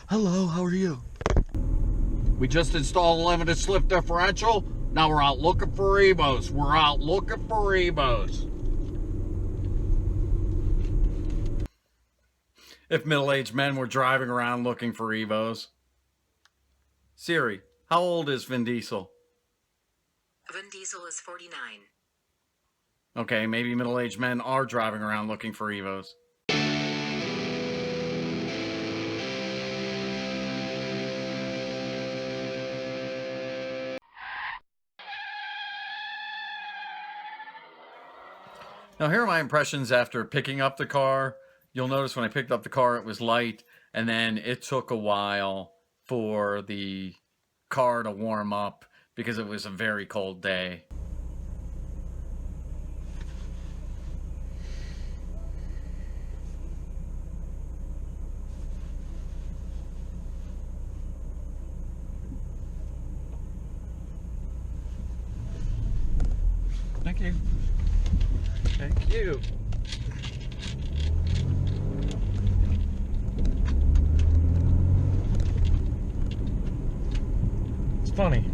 Hello, how are you? We just installed a limited slip differential. Now we're out looking for Evos. We're out looking for Evos. If middle-aged men were driving around looking for Evos. Siri, how old is Vin Diesel? Vin Diesel is 49. Okay, maybe middle-aged men are driving around looking for Evos. Now here are my impressions after picking up the car. You'll notice when I picked up the car it was light, and then it took a while for the car to warm up because it was a very cold day. Thank you. Thank you. It's funny.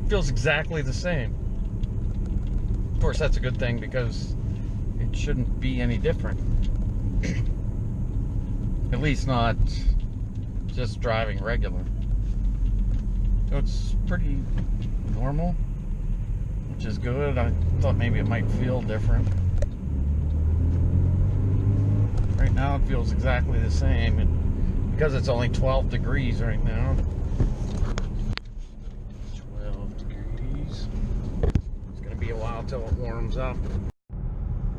Feels exactly the same. Of course, that's a good thing because it shouldn't be any different. At least not just driving regular. So it's pretty normal, which is good. I thought maybe it might feel different. Right now it feels exactly the same, and because it's only 12 degrees right now. 12 degrees. It's gonna be a while till it warms up.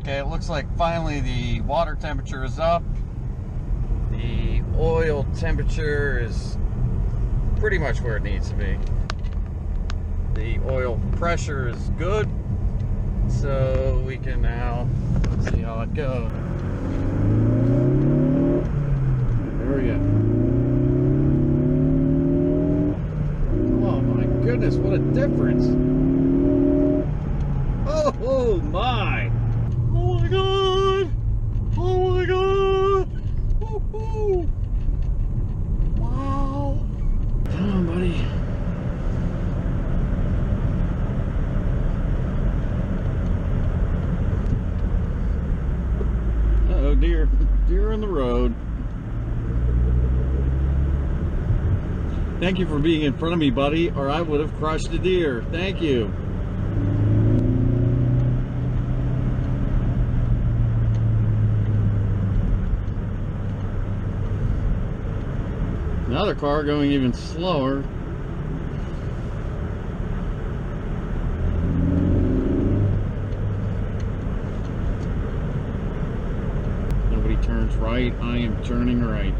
Okay, it looks like finally the water temperature is up. The oil temperature is pretty much where it needs to be. The oil pressure is good, so we can now see how it goes. There we go. Oh my goodness, what a difference! Oh my! Oh my god! Oh my god! Woo-hoo! Wow! Come on, buddy. Uh-oh, deer. Deer in the road. Thank you for being in front of me, buddy, or I would have crushed a deer. Thank you. Another car going even slower. Nobody turns right. I am turning right.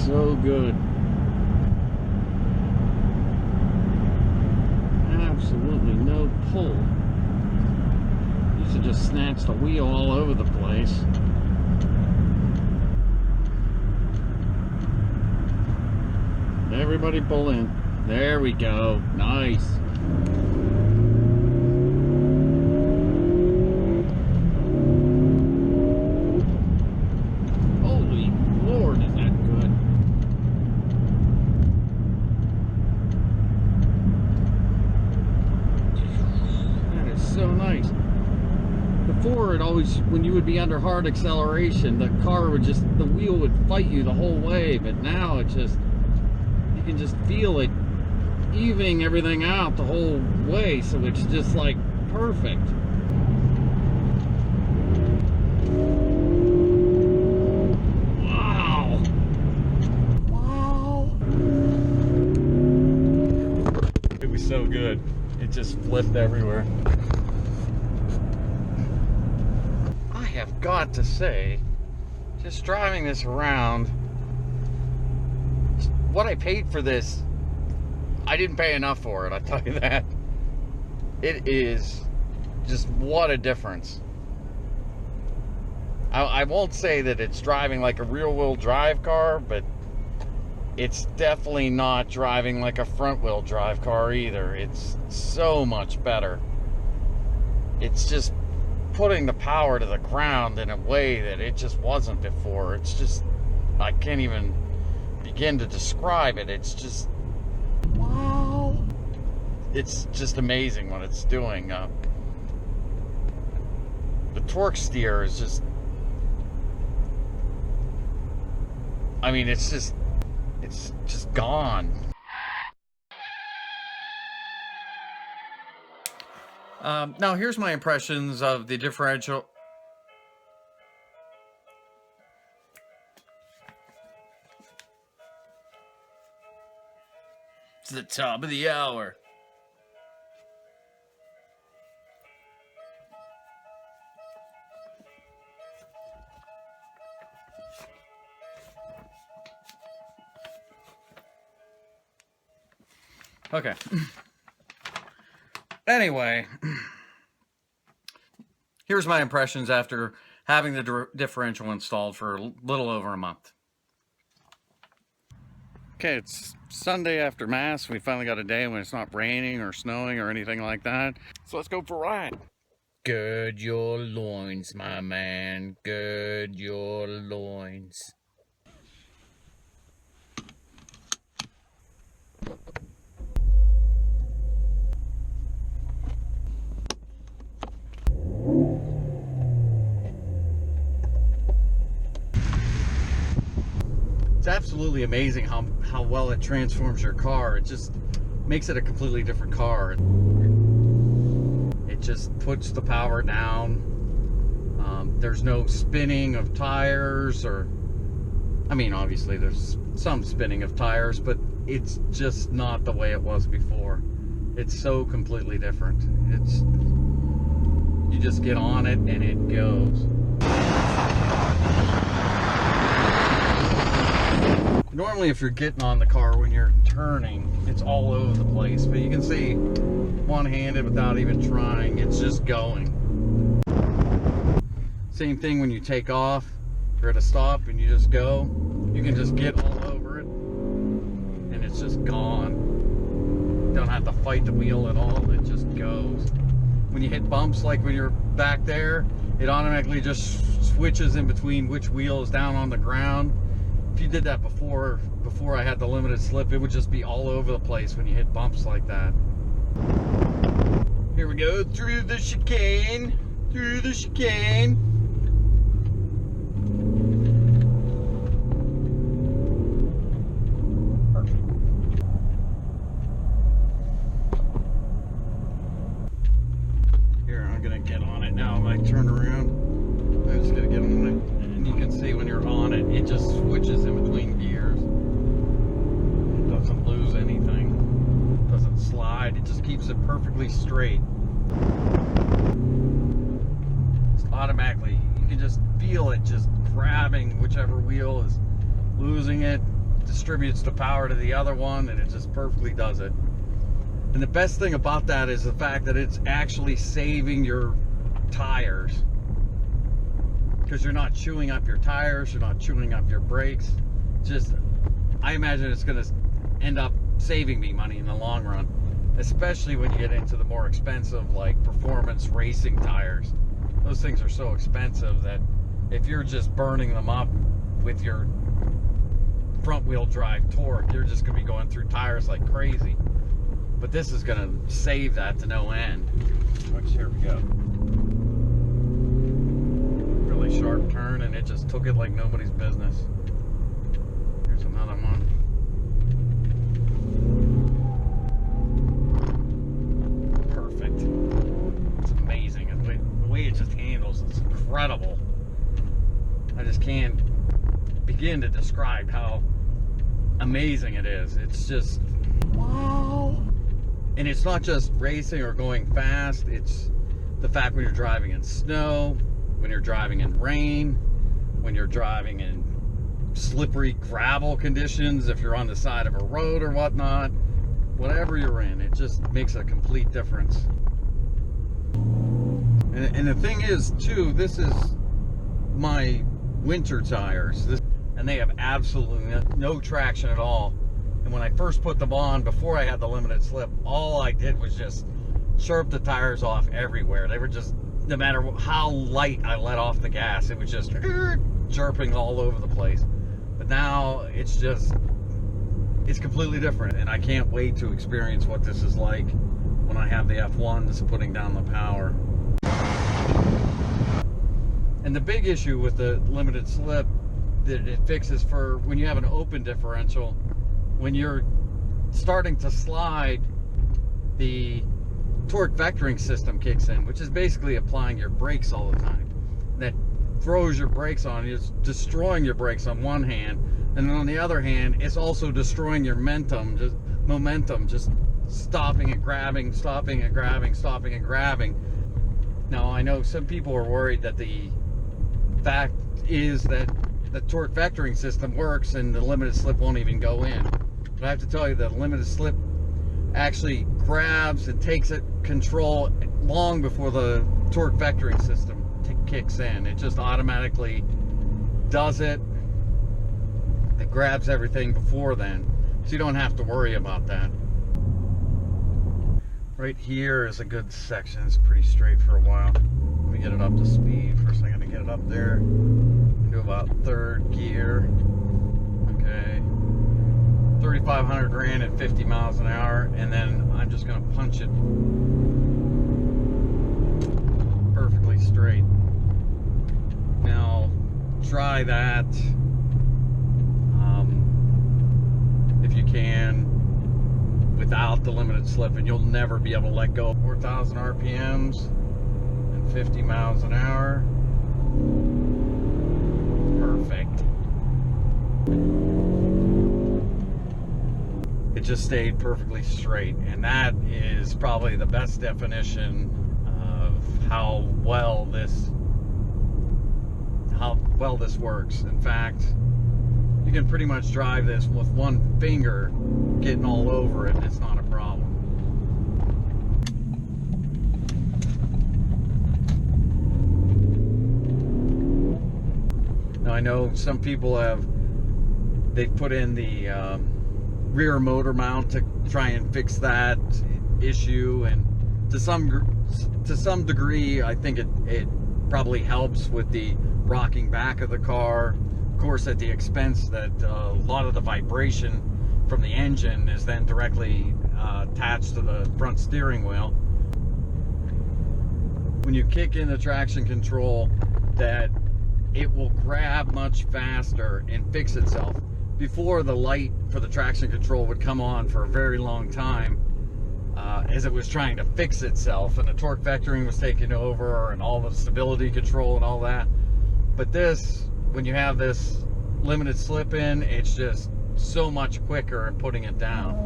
So good. Absolutely no pull. Used to just snatch the wheel all over the place. Everybody pull in. There we go. Nice. Holy Lord, is that good. So nice. Before, it always, when you would be under hard acceleration, the car would just, the wheel would fight you the whole way, but now it just, you can just feel it evening everything out the whole way, so it's just like perfect. Wow. Wow. It was so good. It just flipped everywhere. I have got to say, just driving this around, what I paid for this, I didn't pay enough for it, I'll tell you that. It is just, what a difference. I won't say that it's driving like a rear-wheel drive car, but it's definitely not driving like a front-wheel drive car either. It's so much better. It's just putting the power to the ground in a way that it just wasn't before. It's just, I can't even begin to describe it. It's just, wow. It's just amazing what it's doing. The torque steer is just, I mean, it's just gone. Now here's my impressions of the differential. It's the top of the hour. Okay. Anyway, here's my impressions after having the differential installed for a little over a month. Okay, it's Sunday after Mass. We finally got a day when it's not raining or snowing or anything like that. So let's go for a ride. Gird your loins, my man. Gird your loins. It's absolutely amazing how well it transforms your car. It just makes it a completely different car. It just puts the power down. There's no spinning of tires, or, I mean, obviously there's some spinning of tires, but it's just not the way it was before. It's so completely different. It's, you just get on it and it goes. Normally if you're getting on the car when you're turning, it's all over the place, but you can see one-handed without even trying, it's just going. Same thing when you take off, you're at a stop and you just go, you can just get all over it and it's just gone. You don't have to fight the wheel at all, it just goes. When you hit bumps, like when you're back there, it automatically just switches in between which wheel is down on the ground. If you did that before I had the limited slip, it would just be all over the place when you hit bumps like that. Here we go, through the chicane, through the chicane. Perfect. Here, I'm gonna get on it now. If I turn around, I'm just gonna get on it. And you can see when you're on it, it just switches in between gears. It doesn't lose anything. It doesn't slide. It just keeps it perfectly straight. Just automatically, you can just feel it just grabbing whichever wheel is losing it, distributes the power to the other one, and it just perfectly does it. And the best thing about that is the fact that it's actually saving your tires. Because you're not chewing up your tires, you're not chewing up your brakes. Just, I imagine it's going to end up saving me money in the long run. Especially when you get into the more expensive, like, performance racing tires. Those things are so expensive that if you're just burning them up with your front wheel drive torque, you're just going to be going through tires like crazy. But this is going to save that to no end. Which, here we go. Really sharp turn, and it just took it like nobody's business. Here's another one. Perfect. It's amazing. The way it just handles is incredible. I just can't begin to describe how amazing it is. It's just, wow. And it's not just racing or going fast. It's the fact when you're driving in snow, when you're driving in rain, when you're driving in slippery gravel conditions, if you're on the side of a road or whatnot, whatever you're in, it just makes a complete difference. And the thing is, too, this is my winter tires, and they have absolutely no traction at all. And when I first put them on, before I had the limited slip, all I did was just chirp the tires off everywhere. They were just, no matter how light I let off the gas, it was just chirping all over the place. But now it's completely different, and I can't wait to experience what this is like when I have the F1s putting down the power. And the big issue with the limited slip that it fixes for when you have an open differential, when you're starting to slide, the torque vectoring system kicks in, which is basically applying your brakes all the time. That throws your brakes on, it's destroying your brakes on one hand, and then on the other hand, it's also destroying your momentum, just stopping and grabbing, stopping and grabbing, stopping and grabbing. Now, I know some people are worried that the fact is that the torque vectoring system works and the limited slip won't even go in. But I have to tell you, the limited slip actually grabs and takes control long before the torque vectoring system kicks in. It just automatically does it. It grabs everything before then, so you don't have to worry about that. Right here is a good section. It's pretty straight for a while. Let me get it up to speed. First I gotta get it up there. Do about third gear. Okay. 3,500 ran at 50 miles an hour, and then I'm just gonna punch it perfectly straight. Now, try that if you can without the limited slip, and you'll never be able to let go. 4,000 RPMs and 50 miles an hour. Perfect. It just stayed perfectly straight, and that is probably the best definition of how well this works. In fact, you can pretty much drive this with one finger getting all over it, and it's not a problem. Now, I know some people they've put in the rear motor mount to try and fix that issue, and to some degree I think it probably helps with the rocking back of the car, of course at the expense that a lot of the vibration from the engine is then directly attached to the front steering wheel. When you kick in the traction control, that it will grab much faster and fix itself. Before, the light for the traction control would come on for a very long time as it was trying to fix itself, and the torque vectoring was taking over and all the stability control and all that. But this, when you have this limited slip in, it's just so much quicker in putting it down.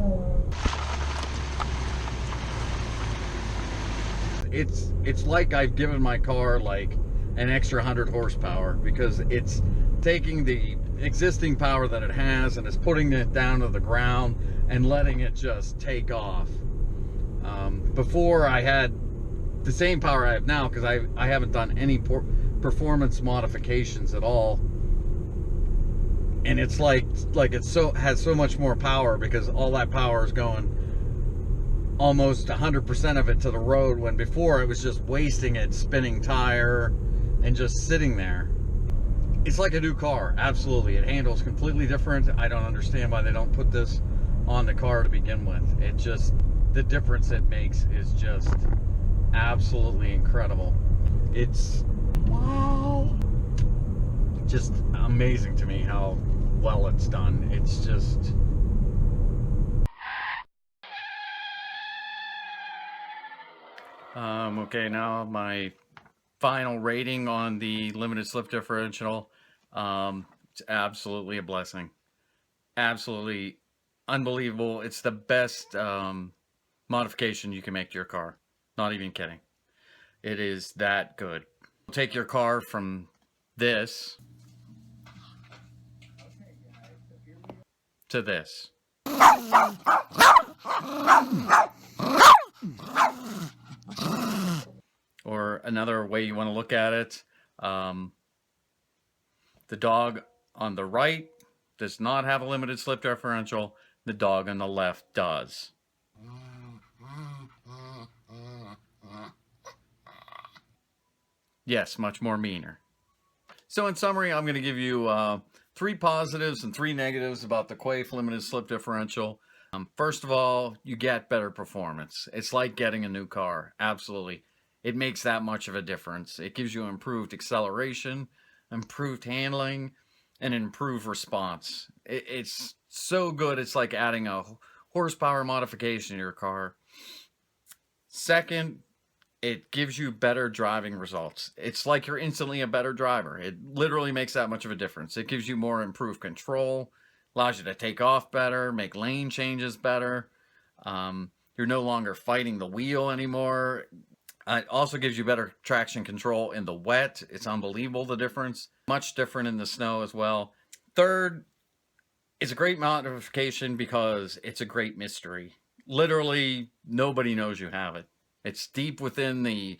It's like I've given my car like an extra 100 horsepower, because it's taking the existing power that it has and is putting it down to the ground and letting it just take off. Before, I had the same power I have now, because I haven't done any performance modifications at all, and it's like it has so much more power, because all that power is going, almost 100% of it, to the road, when before it was just wasting it, spinning tire and just sitting there. It's like a new car. Absolutely. It handles completely different. I don't understand why they don't put this on the car to begin with. It just, the difference it makes is just absolutely incredible. It's, wow, just amazing to me how well it's done. It's just, okay, now my final rating on the limited slip differential. It's absolutely a blessing. Absolutely unbelievable. It's the best modification you can make to your car. Not even kidding. It is that good. Take your car from this to this. Or another way you want to look at it, The dog on the right does not have a limited slip differential. The dog on the left does. Yes, much more meaner. So in summary, I'm going to give you 3 positives and 3 negatives about the Quaife Limited Slip Differential. First of all, you get better performance. It's like getting a new car. Absolutely. It makes that much of a difference. It gives you improved acceleration, improved handling, and improved response. It's so good, it's like adding a horsepower modification to your car. Second, it gives you better driving results. It's like you're instantly a better driver. It literally makes that much of a difference. It gives you more improved control, allows you to take off better, make lane changes better. You're no longer fighting the wheel anymore. It also gives you better traction control in the wet. It's unbelievable, the difference. Much different in the snow as well. Third, it's a great modification because it's a great mystery. Literally, nobody knows you have it. It's deep within the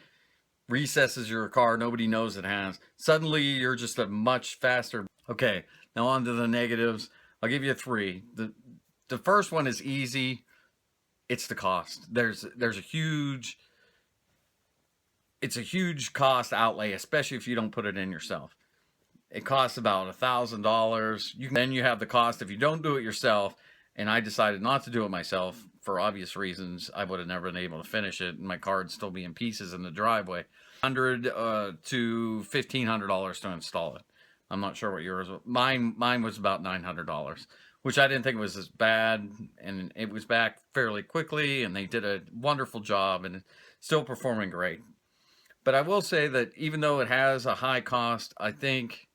recesses of your car. Nobody knows it has. Suddenly, you're just a much faster. Okay, now on to the negatives. I'll give you 3. The first one is easy. It's the cost. There's a huge. It's a huge cost outlay, especially if you don't put it in yourself. It costs about $1,000. Then you have the cost if you don't do it yourself. And I decided not to do it myself for obvious reasons. I would have never been able to finish it, and my car would still be in pieces in the driveway. $100 to $1,500 to install it. I'm not sure what yours was. Mine was about $900, which I didn't think was as bad, and it was back fairly quickly, and they did a wonderful job, and it's still performing great. But I will say that even though it has a high cost, I think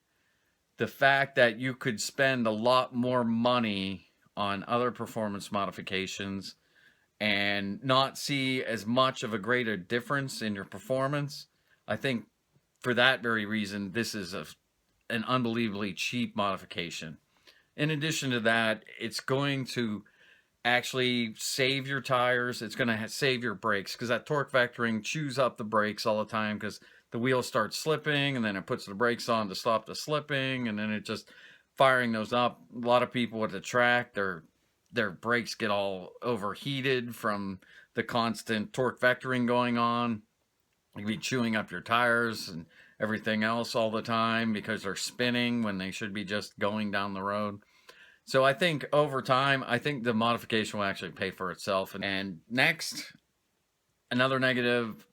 the fact that you could spend a lot more money on other performance modifications and not see as much of a greater difference in your performance, I think for that very reason, this is an unbelievably cheap modification. In addition to that, it's going to actually save your tires. It's going to save your brakes, because that torque vectoring chews up the brakes all the time, because the wheel starts slipping and then it puts the brakes on to stop the slipping, and then it just firing those up. A lot of people at the track, their brakes get all overheated from the constant torque vectoring going on. You can be chewing up your tires and everything else all the time because they're spinning when they should be just going down the road. So I think over time, I think the modification will actually pay for itself. And next, another negative,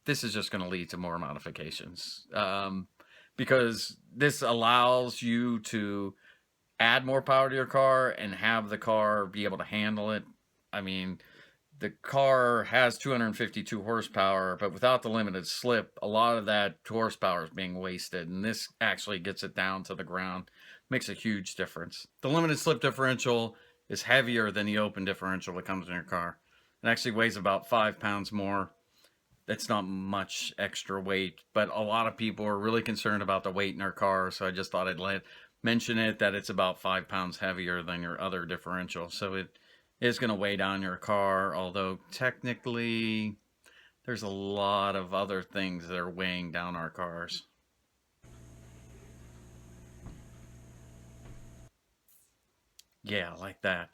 this is just going to lead to more modifications, because this allows you to add more power to your car and have the car be able to handle it. I mean, the car has 252 horsepower, but without the limited slip, a lot of that horsepower is being wasted, and this actually gets it down to the ground. Makes a huge difference. The limited slip differential is heavier than the open differential that comes in your car. It actually weighs about 5 pounds more. That's not much extra weight, but a lot of people are really concerned about the weight in their car, so I just thought I'd mention it, that it's about 5 pounds heavier than your other differential. So it is going to weigh down your car, although technically there's a lot of other things that are weighing down our cars. Yeah, like that.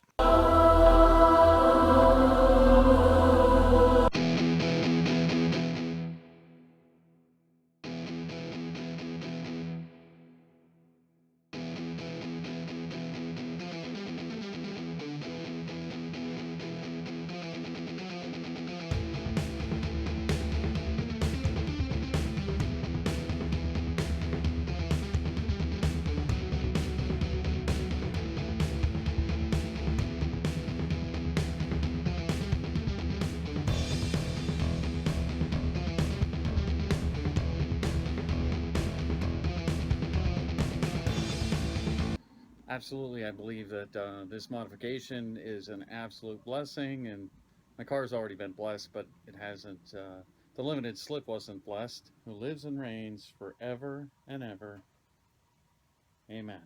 Absolutely, I believe that this modification is an absolute blessing, and my car's already been blessed, but it hasn't. The limited slip wasn't blessed. Who lives and reigns forever and ever. Amen.